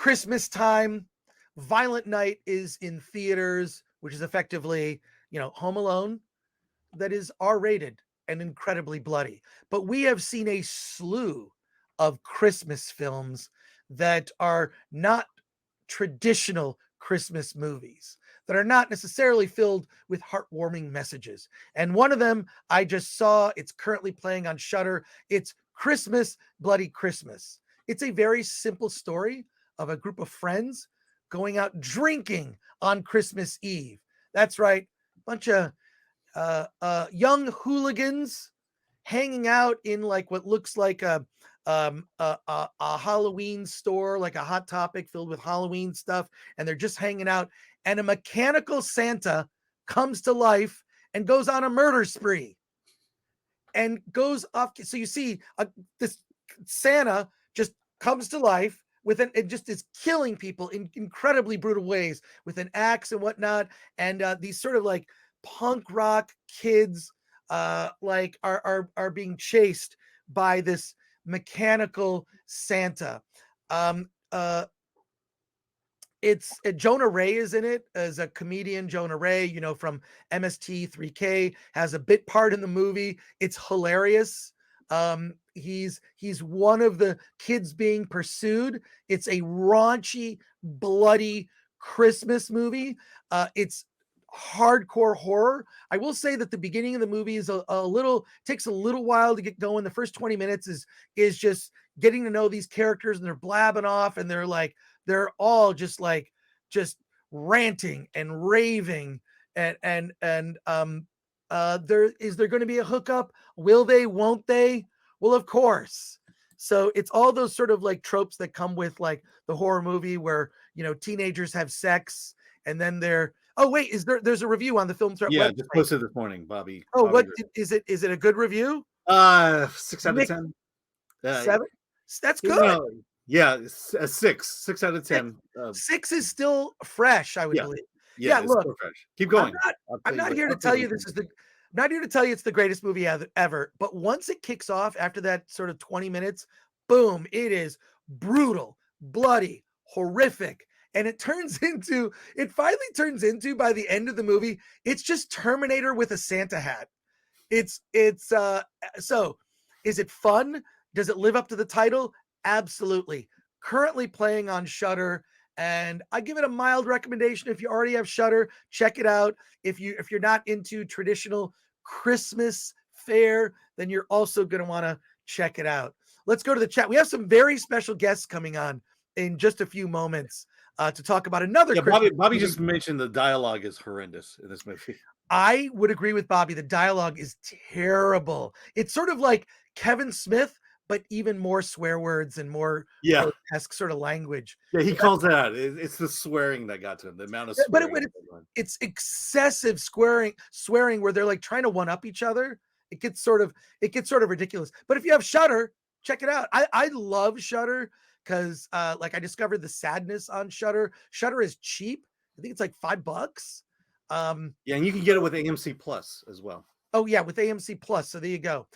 Christmas time. Violent Night is in theaters, which is effectively, Home Alone that is R-rated and incredibly bloody. But we have seen a slew of Christmas films that are not traditional Christmas movies, that are not necessarily filled with heartwarming messages. And one of them I just saw, it's currently playing on Shudder. It's Christmas, Bloody Christmas. It's a very simple story of a group of friends going out drinking on Christmas Eve. That's right. Bunch of young hooligans hanging out in like what looks like a Halloween store, like a Hot Topic filled with Halloween stuff, and they're just hanging out. And a mechanical Santa comes to life and goes on a murder spree and goes off. So you see this Santa just comes to life it just is killing people in incredibly brutal ways with an axe and whatnot. And these sort of like punk rock kids like are being chased by this mechanical Santa. It's Jonah Ray is in it as a comedian. Jonah Ray, from MST3K, has a bit part in the movie. It's hilarious. He's one of the kids being pursued. It's a raunchy, bloody Christmas movie. It's hardcore horror. I will say that the beginning of the movie is takes a little while to get going. The first 20 minutes is just getting to know these characters, and they're blabbing off, and they're all just ranting and raving, and is there going to be a hookup? Will they, won't they? Well, of course. So it's all those sort of like tropes that come with like the horror movie where, teenagers have sex and then wait, there's a review on the Film Threat Yeah, website. just posted this morning, Bobby. What is it? Is it a good review? 6 out of 10. 7? That's good. Yeah, a 6 out of 10. 6 is still fresh, I would believe. Yeah, look, still fresh. Keep going. I'm not here to tell you it's the greatest movie ever, but once it kicks off after that sort of 20 minutes, boom, it is brutal, bloody, horrific. And it finally turns into, by the end of the movie, it's just Terminator with a Santa hat. So is it fun? Does it live up to the title? Absolutely. Currently playing on Shudder, and I give it a mild recommendation. If you already have Shudder, check it out. If you're not into traditional Christmas fare, then you're also going to want to check it out. Let's go to the chat. We have some very special guests coming on in just a few moments to talk about another. Yeah, Bobby just mentioned the dialogue is horrendous in this movie. I would agree with Bobby. The dialogue is terrible. It's sort of like Kevin Smith, but even more swear words and more grotesque sort of language. Yeah, he calls it out. It's the swearing that got to him. The amount of swearing. But it's excessive swearing where they're like trying to one up each other. It gets sort of ridiculous. But if you have Shudder, check it out. I love Shudder because like I discovered the sadness on Shudder. Shudder is cheap. I think it's like $5. And you can get it with AMC Plus as well. Oh yeah, with AMC Plus. So there you go.